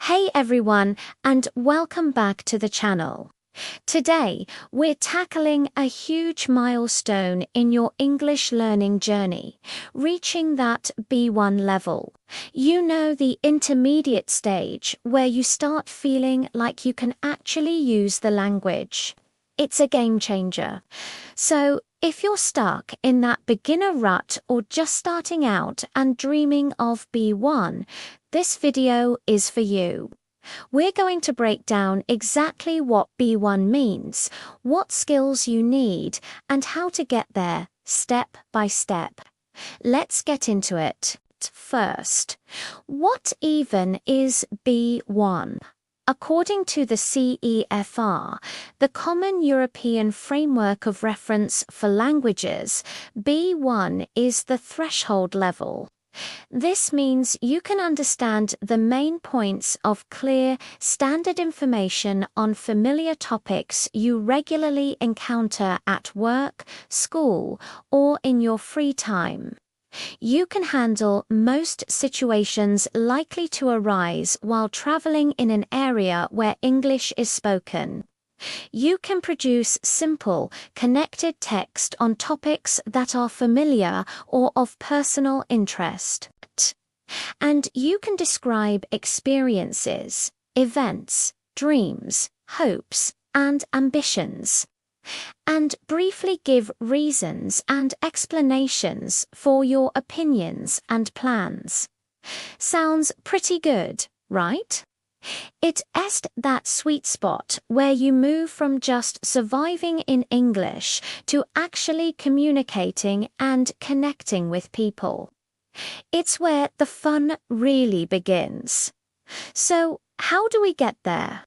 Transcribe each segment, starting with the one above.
Hey everyone, and welcome back to the channel. Today, we're tackling a huge milestone in your English learning journey, reaching that B1 level. You know, the intermediate stage where you start feeling like you can actually use the language. It's a game changer. So, if you're stuck in that beginner rut or just starting out and dreaming of B1, this video is for you. We're going to break down exactly what B1 means, what skills you need, and how to get there, step by step. Let's get into it. First, what even is B1? According to the CEFR, the Common European Framework of Reference for Languages, B1 is the threshold level. This means you can understand the main points of clear, standard information on familiar topics you regularly encounter at work, school, or in your free time. You can handle most situations likely to arise while traveling in an area where English is spoken. You can produce simple, connected text on topics that are familiar or of personal interest. And you can describe experiences, events, dreams, hopes, and ambitions. And briefly give reasons and explanations for your opinions and plans. Sounds pretty good, right? It's that sweet spot where you move from just surviving in English to actually communicating and connecting with people. It's where the fun really begins. So, how do we get there?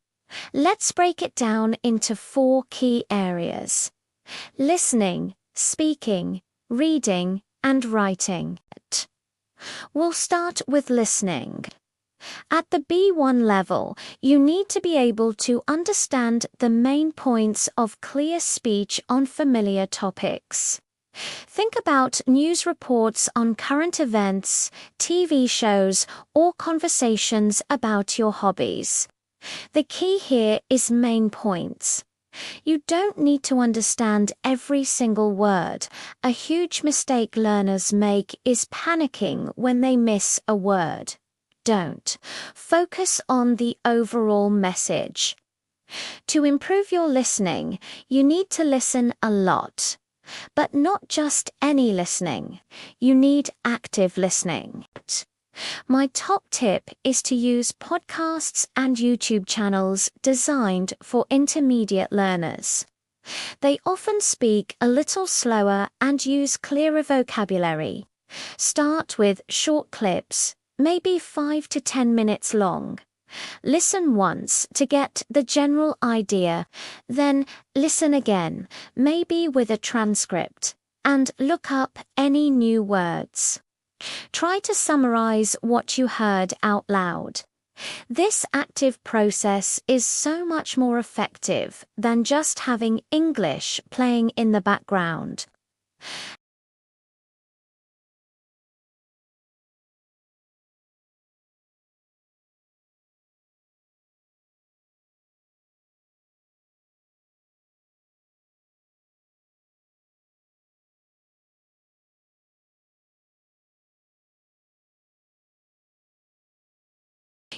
Let's break it down into 4 key areas: listening, speaking, reading, and writing. We'll start with listening. At the B1 level, you need to be able to understand the main points of clear speech on familiar topics. Think about news reports on current events, TV shows, or conversations about your hobbies. The key here is main points. You don't need to understand every single word. A huge mistake learners make is panicking when they miss a word. Don't. Focus on the overall message. To improve your listening, you need to listen a lot. But not just any listening. You need active listening. My top tip is to use podcasts and YouTube channels designed for intermediate learners. They often speak a little slower and use clearer vocabulary. Start with short clips, maybe 5 to 10 minutes long. Listen once to get the general idea, then listen again, maybe with a transcript, and look up any new words. Try to summarize what you heard out loud. This active process is so much more effective than just having English playing in the background.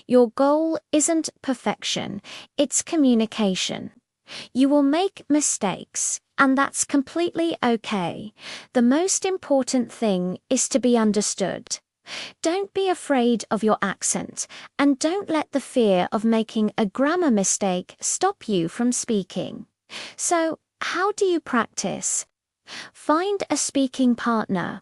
Your goal isn't perfection, it's communication. You will make mistakes, and that's completely okay. The most important thing is to be understood. Don't be afraid of your accent, and don't let the fear of making a grammar mistake stop you from speaking. So, how do you practice? Find a speaking partner.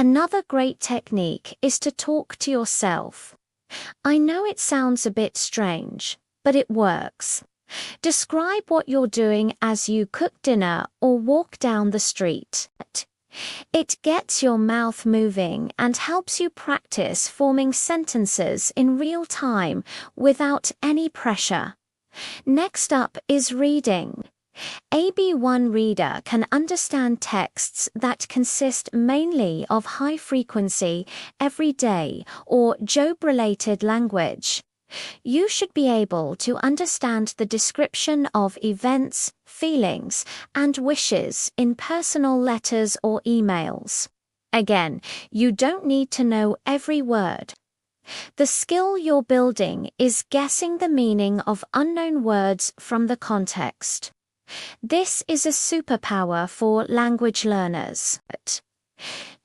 Another great technique is to talk to yourself. I know it sounds a bit strange, but it works. Describe what you're doing as you cook dinner or walk down the street. It gets your mouth moving and helps you practice forming sentences in real time without any pressure. Next up is reading. A B1 reader can understand texts that consist mainly of high-frequency, everyday, or job-related language. You should be able to understand the description of events, feelings, and wishes in personal letters or emails. Again, you don't need to know every word. The skill you're building is guessing the meaning of unknown words from the context. This is a superpower for language learners.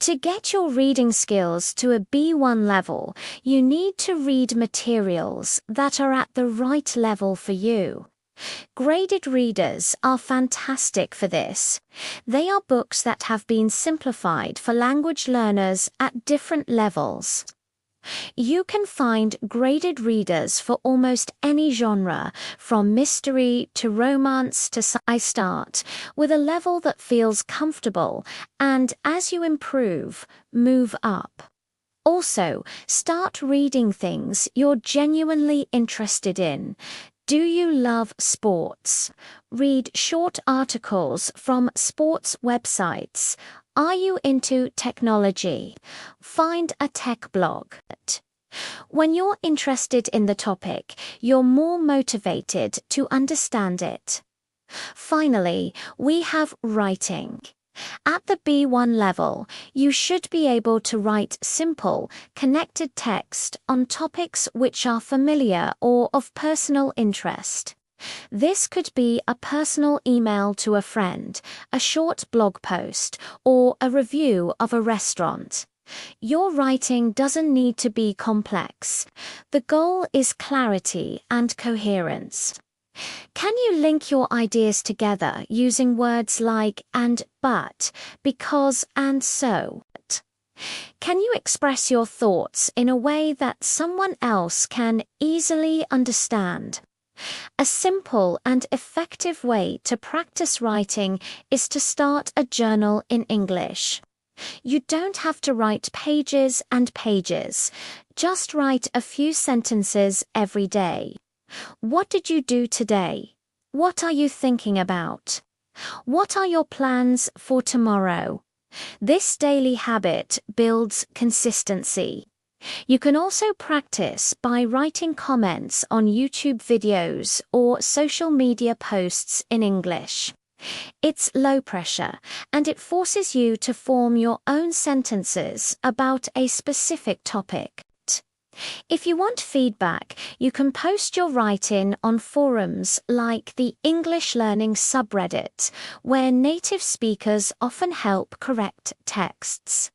To get your reading skills to a B1 level, you need to read materials that are at the right level for you. Graded readers are fantastic for this. They are books that have been simplified for language learners at different levels. You can find graded readers for almost any genre, from mystery to romance to sci-fi. Start with a level that feels comfortable, and as you improve, move up. Also, start reading things you're genuinely interested in. Do you love sports? Read short articles from sports websites. Are you into technology? Find a tech blog. When you're interested in the topic, you're more motivated to understand it. Finally, we have writing. At the B1 level, you should be able to write simple, connected text on topics which are familiar or of personal interest. This could be a personal email to a friend, a short blog post, or a review of a restaurant. Your writing doesn't need to be complex. The goal is clarity and coherence. Can you link your ideas together using words like and, but, because, and so? Can you express your thoughts in a way that someone else can easily understand? A simple and effective way to practice writing is to start a journal in English. You don't have to write pages and pages. Just write a few sentences every day. What did you do today? What are you thinking about? What are your plans for tomorrow? This daily habit builds consistency. You can also practice by writing comments on YouTube videos or social media posts in English. It's low pressure, and it forces you to form your own sentences about a specific topic. If you want feedback, you can post your writing on forums like the English Learning subreddit, where native speakers often help correct texts.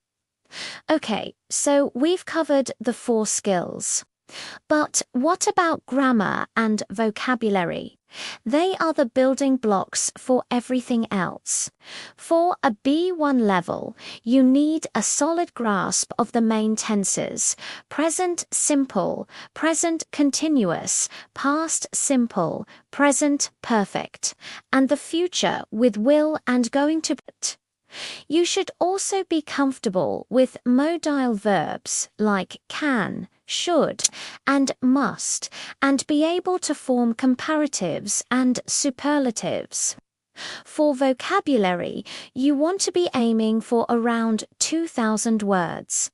Okay, so we've covered the 4 skills. But what about grammar and vocabulary? They are the building blocks for everything else. For a B1 level, you need a solid grasp of the main tenses: present simple, present continuous, past simple, present perfect, and the future with will and going to. You should also be comfortable with modal verbs like can, should, and must, and be able to form comparatives and superlatives. For vocabulary, you want to be aiming for around 2,000 words.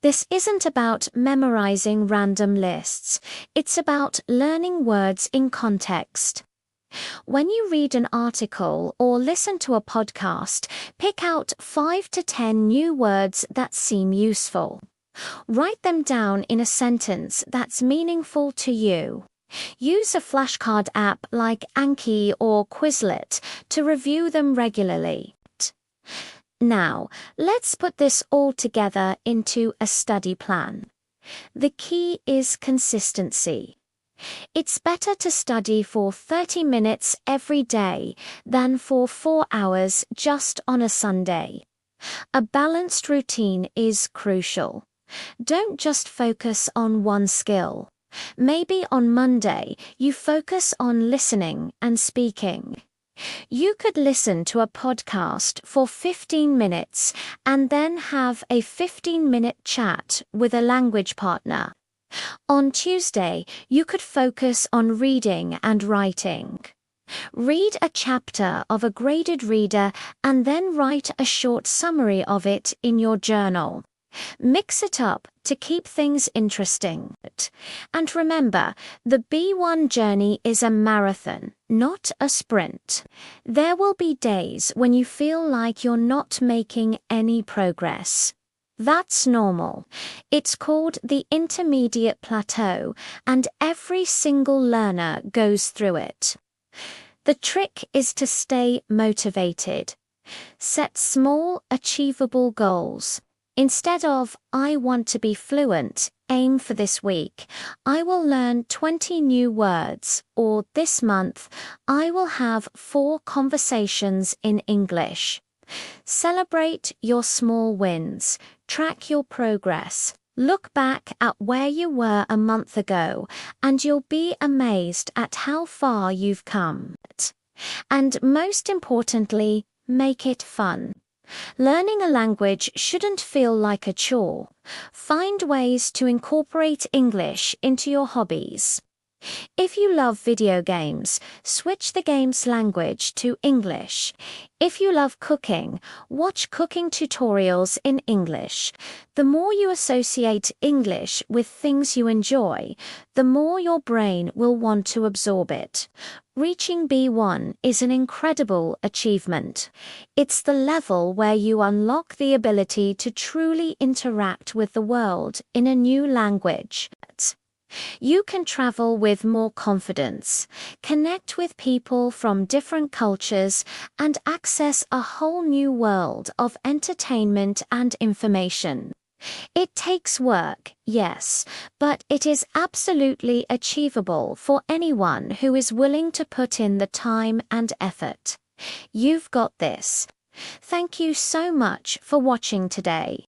This isn't about memorizing random lists. It's about learning words in context. When you read an article or listen to a podcast, pick out 5 to 10 new words that seem useful. Write them down in a sentence that's meaningful to you. Use a flashcard app like Anki or Quizlet to review them regularly. Now, let's put this all together into a study plan. The key is consistency. It's better to study for 30 minutes every day than for 4 hours just on a Sunday. A balanced routine is crucial. Don't just focus on one skill. Maybe on Monday, you focus on listening and speaking. You could listen to a podcast for 15 minutes and then have a 15-minute chat with a language partner. On Tuesday, you could focus on reading and writing. Read a chapter of a graded reader and then write a short summary of it in your journal. Mix it up to keep things interesting. And remember, the B1 journey is a marathon, not a sprint. There will be days when you feel like you're not making any progress. That's normal. It's called the intermediate plateau, and every single learner goes through it. The trick is to stay motivated. Set small, achievable goals. Instead of, I want to be fluent, aim for this week, I will learn 20 new words, or this month, I will have 4 conversations in English. Celebrate your small wins. Track your progress. Look back at where you were a month ago, and you'll be amazed at how far you've come. And most importantly, make it fun. Learning a language shouldn't feel like a chore. Find ways to incorporate English into your hobbies. If you love video games, switch the game's language to English. If you love cooking, watch cooking tutorials in English. The more you associate English with things you enjoy, the more your brain will want to absorb it. Reaching B1 is an incredible achievement. It's the level where you unlock the ability to truly interact with the world in a new language. You can travel with more confidence, connect with people from different cultures, and access a whole new world of entertainment and information. It takes work, yes, but it is absolutely achievable for anyone who is willing to put in the time and effort. You've got this. Thank you so much for watching today.